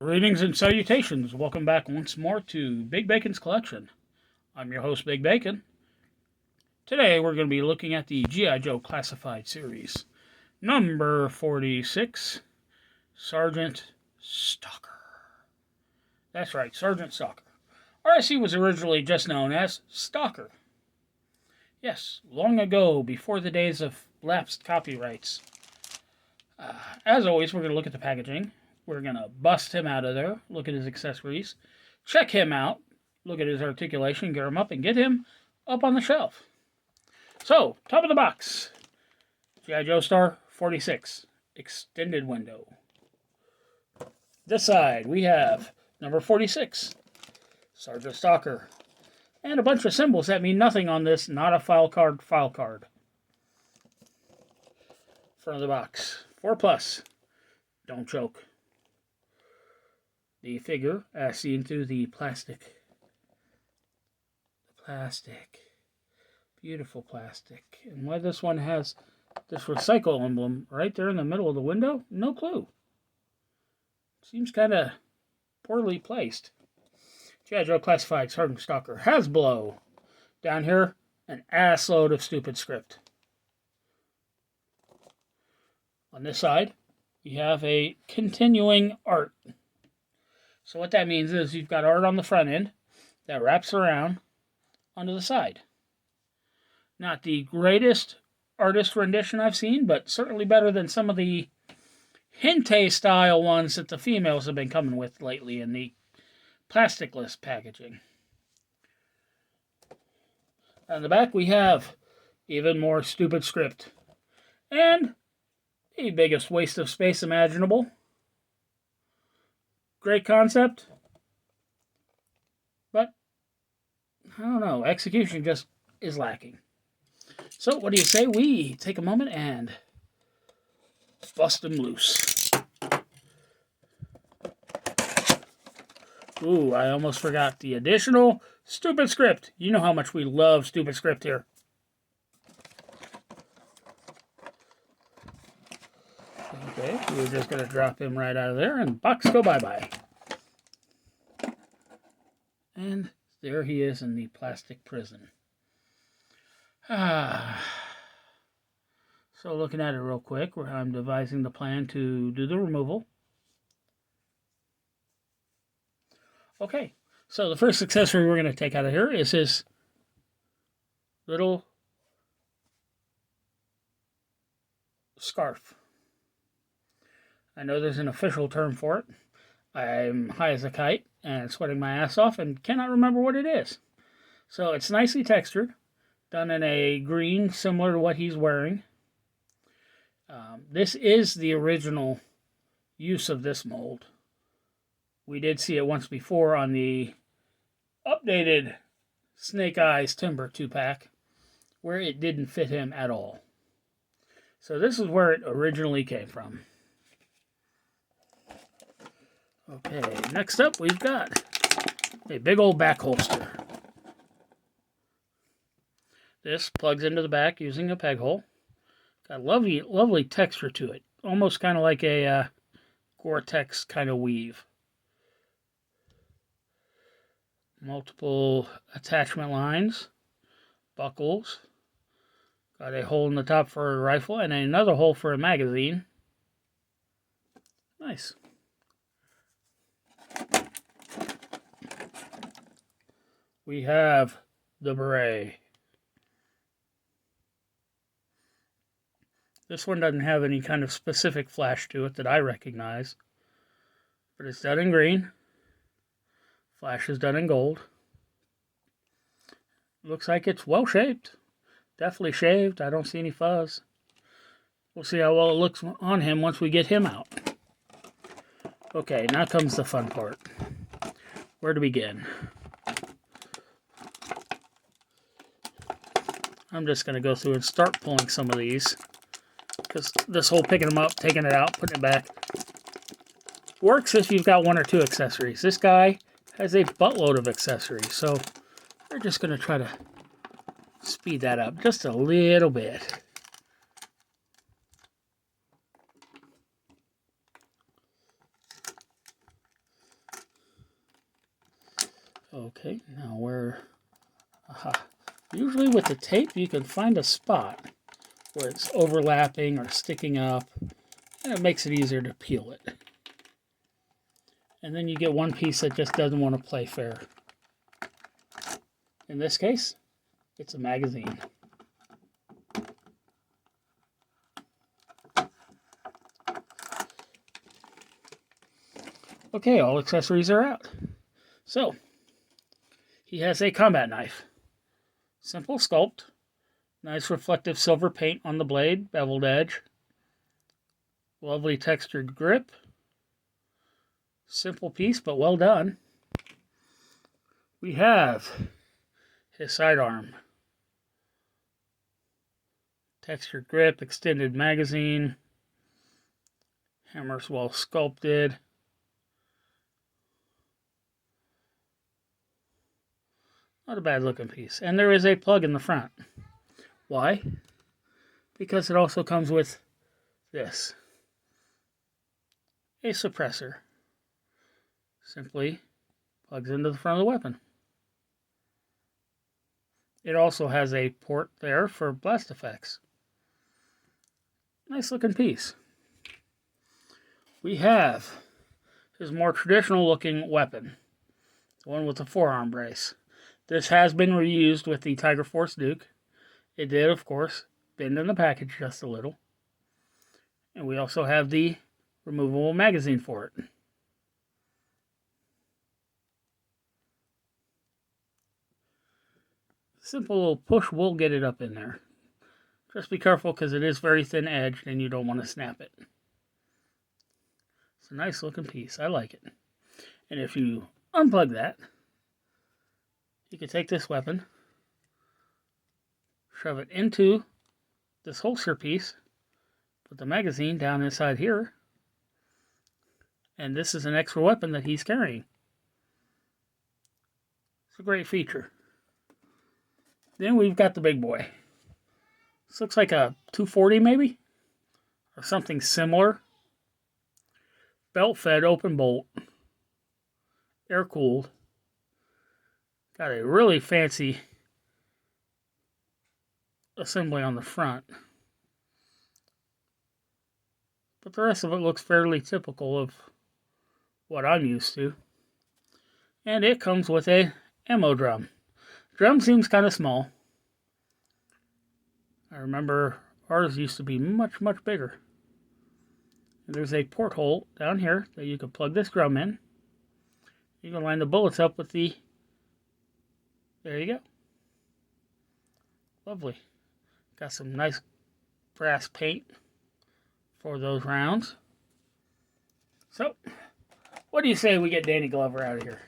Greetings and salutations. Welcome back once more to Big Bacon's Collection. I'm your host, Big Bacon. Today we're going to be looking at the G.I. Joe Classified series. Number 46, Sergeant Stalker. That's right, Sergeant Stalker. RSC was originally just known as Stalker. Yes, long ago, before the days of lapsed copyrights. As always, we're going to look at the packaging. We're going to bust him out of there, look at his accessories, check him out, look at his articulation, gear him up, and get him up on the shelf. So, top of the box, G.I. Joe Star 46, extended window. This side, we have number 46, Sergeant Stalker, and a bunch of symbols that mean nothing on this, not a file card. Front of the box, 4+, don't choke. The figure, as seen through the plastic. Beautiful plastic. And why this one has this recycle emblem right there in the middle of the window, no clue. Seems kind of poorly placed. G.I. Joe Classified Sergeant Stalker Hasbro. Down here, an assload of stupid script. On this side, you have a continuing art. So what that means is you've got art on the front end that wraps around onto the side. Not the greatest artist rendition I've seen, but certainly better than some of the hentai style ones that the females have been coming with lately in the plasticless packaging. On the back we have even more stupid script and the biggest waste of space imaginable. Great concept, but I don't know, execution just is lacking. So what do you say we take a moment and bust him loose? Ooh, I almost forgot the additional stupid script. You know how much we love stupid script here. Okay, we're just going to drop him right out of there and box go bye-bye. And there he is in the plastic prison. So looking at it real quick, where I'm devising the plan to do the removal. Okay, so the first accessory we're going to take out of here is his little scarf. I know there's an official term for it. I'm high as a kite and sweating my ass off and cannot remember what it is. So it's nicely textured, done in a green similar to what he's wearing. This is the original use of this mold. We did see it once before on the updated Snake Eyes Timber 2-pack, where it didn't fit him at all. So this is where it originally came from. Okay, next up we've got a big old back holster. This plugs into the back using a peg hole. Got a lovely texture to it. Almost kind of like a Gore-Tex kind of weave. Multiple attachment lines. Buckles. Got a hole in the top for a rifle and another hole for a magazine. Nice. We have the beret. This one doesn't have any kind of specific flash to it that I recognize, but it's done in green. Flash is done in gold. Looks like it's well shaped. Definitely shaved. I don't see any fuzz. We'll see how well it looks on him once we get him out. Okay, now comes the fun part. Where to begin? I'm just going to go through and start pulling some of these, because this whole picking them up, taking it out, putting it back, works if you've got one or two accessories. This guy has a buttload of accessories, so we're just going to try to speed that up just a little bit. Okay, now usually with the tape you can find a spot where it's overlapping or sticking up, and it makes it easier to peel it. And then you get one piece that just doesn't want to play fair. In this case, it's a magazine. Okay, all accessories are out. So, he has a combat knife. Simple sculpt. Nice reflective silver paint on the blade, beveled edge. Lovely textured grip. Simple piece, but well done. We have his sidearm. Textured grip, extended magazine. Hammer's well sculpted. Not a bad looking piece. And there is a plug in the front. Why? Because it also comes with this. A suppressor. Simply plugs into the front of the weapon. It also has a port there for blast effects. Nice looking piece. We have his more traditional looking weapon. The one with the forearm brace. This has been reused with the Tiger Force Duke. It did, of course, bend in the package just a little. And we also have the removable magazine for it. Simple little push will get it up in there. Just be careful because it is very thin edged and you don't want to snap it. It's a nice looking piece. I like it. And if you unplug that, you can take this weapon, shove it into this holster piece, put the magazine down inside here, and this is an extra weapon that he's carrying. It's a great feature. Then we've got the big boy. This looks like a 240 maybe, or something similar. Belt-fed open bolt, air-cooled. Got a really fancy assembly on the front. But the rest of it looks fairly typical of what I'm used to. And it comes with a ammo drum. Drum seems kind of small. I remember ours used to be much, much bigger. And there's a porthole down here that you can plug this drum in. You can line the bullets up with the... There you go. Lovely. Got some nice brass paint for those rounds. So, what do you say we get Danny Glover out of here?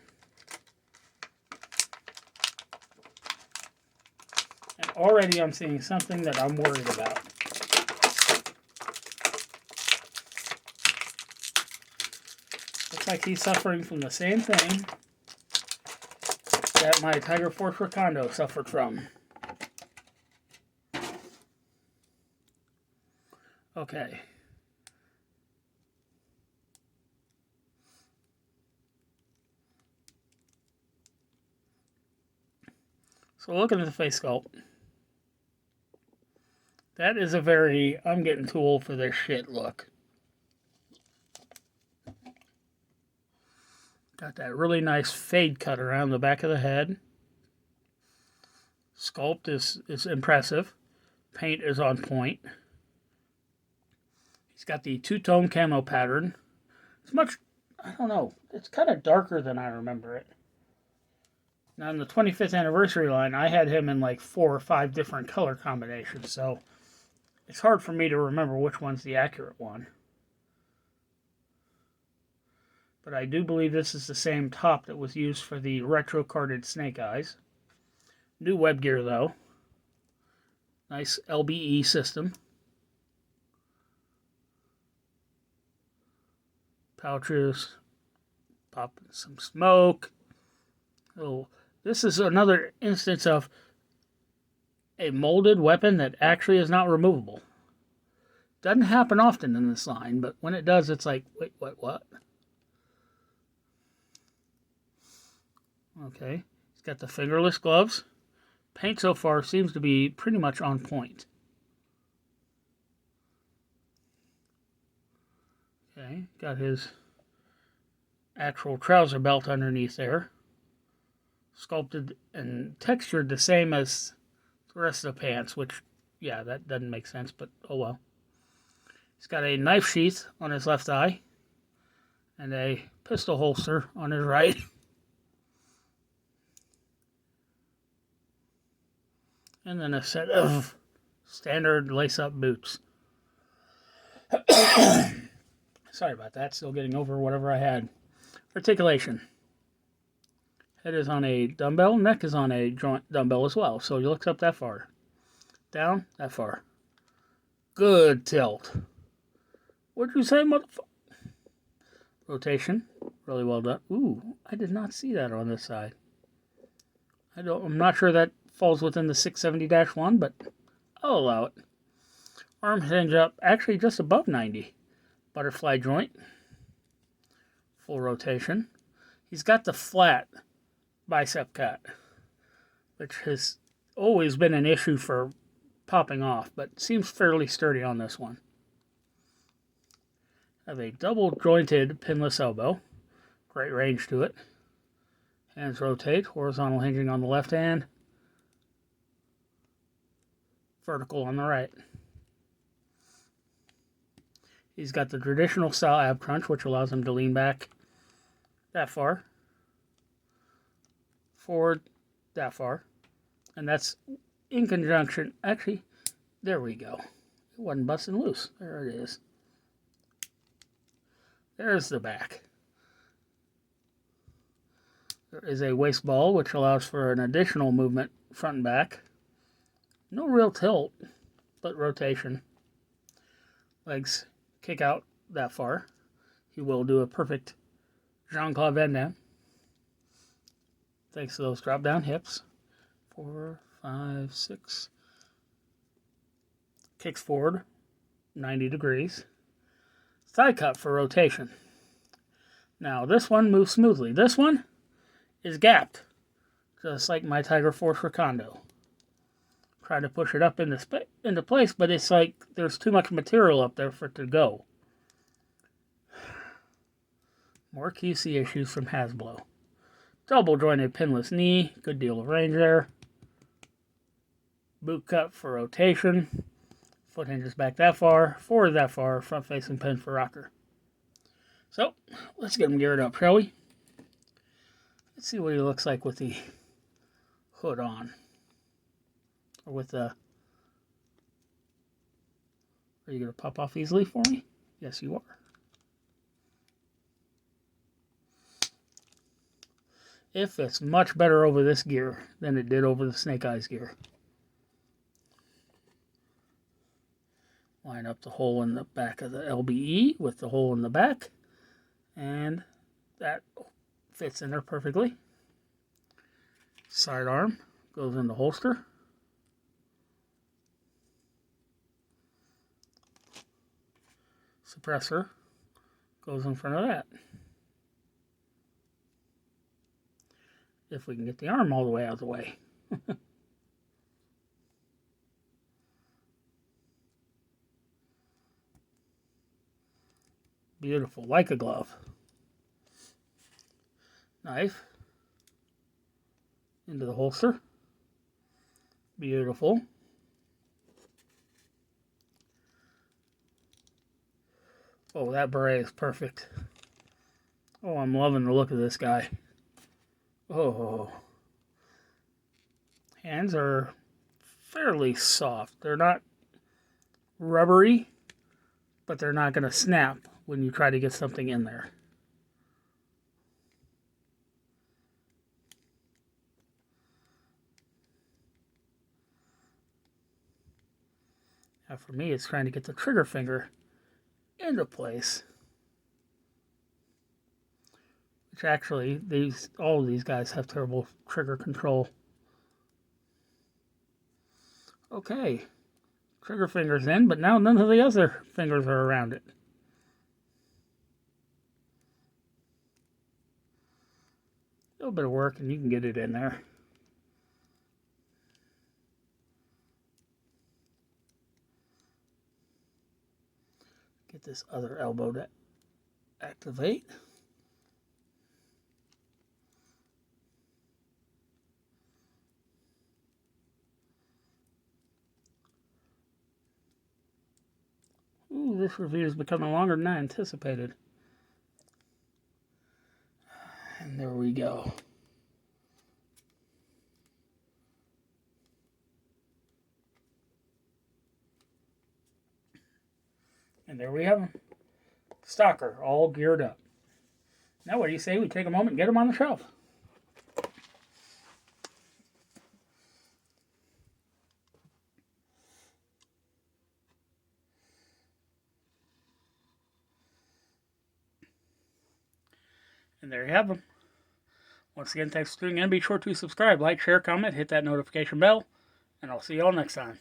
And already I'm seeing something that I'm worried about. Looks like he's suffering from the same thing that my Tiger Force Recondo suffered from. Okay. So looking at the face sculpt, that is a very, I'm getting too old for this shit look. Got that really nice fade cut around the back of the head. Sculpt is impressive. Paint is on point. He's got the two-tone camo pattern. It's much, I don't know, it's kind of darker than I remember it. Now in the 25th anniversary line, I had him in like 4 or 5 different color combinations, so it's hard for me to remember which one's the accurate one. But I do believe this is the same top that was used for the retro-carded Snake Eyes. New web gear though. Nice LBE system. Pouches. Popping some smoke. Oh, this is another instance of a molded weapon that actually is not removable. Doesn't happen often in this line, but when it does, it's like, wait, what? Okay, he's got the fingerless gloves. Paint so far seems to be pretty much on point. Okay, got his actual trouser belt underneath there. Sculpted and textured the same as the rest of the pants, which, yeah, that doesn't make sense, but oh well. He's got a knife sheath on his left eye and a pistol holster on his right. And then a set of standard lace-up boots. Sorry about that, still getting over whatever I had. Articulation. Head is on a dumbbell, neck is on a joint dumbbell as well, so he looks up that far. Down, that far. Good tilt. What'd you say, motherfucker? Rotation, really well done. Ooh, I did not see that on this side. I'm not sure that falls within the 670-1, but I'll allow it. Arm hinge up, actually just above 90. Butterfly joint. Full rotation. He's got the flat bicep cut, which has always been an issue for popping off, but seems fairly sturdy on this one. Have a double jointed pinless elbow. Great range to it. Hands rotate, horizontal hinging on the left hand, vertical on the right. He's got the traditional style ab crunch, which allows him to lean back that far, forward that far, and that's in conjunction. Actually, there we go. It wasn't busting loose. There it is. There's the back. There is a waist ball, which allows for an additional movement front and back. No real tilt, but rotation. Legs kick out that far. He will do a perfect Jean-Claude Van Damme. Thanks to those drop down hips. 4, 5, 6. Kicks forward 90 degrees. Thigh cut for rotation. Now this one moves smoothly. This one is gapped, just like my Tiger Force Recondo. Try to push it up into place, but it's like there's too much material up there for it to go. More QC issues from Hasbro. Double jointed pinless knee, good deal of range there. Boot cut for rotation. Foot hinges back that far, forward that far, front facing pin for rocker. So, let's get him geared up, shall we? Let's see what he looks like with the hood on. Or with the... Are you going to pop off easily for me? Yes, you are. It fits much better over this gear than it did over the Snake Eyes gear. Line up the hole in the back of the LBE with the hole in the back. And that fits in there perfectly. Sidearm goes in the holster. Suppressor goes in front of that. If we can get the arm all the way out of the way. Beautiful, like a glove. Knife into the holster. Beautiful. Oh, that beret is perfect. Oh, I'm loving the look of this guy. Oh. Hands are fairly soft. They're not rubbery, but they're not going to snap when you try to get something in there. Now for me, it's trying to get the trigger finger into place. Which actually, all of these guys have terrible trigger control. Okay. Trigger finger's in, but now none of the other fingers are around it. little bit of work and you can get it in there. Get this other elbow to activate. Ooh, this review is becoming longer than I anticipated. And there we go. And there we have him. Stalker, all geared up. Now what do you say we take a moment and get him on the shelf? And there you have them. Once again, thanks for tuning in. Be sure to subscribe, like, share, comment, hit that notification bell, and I'll see you all next time.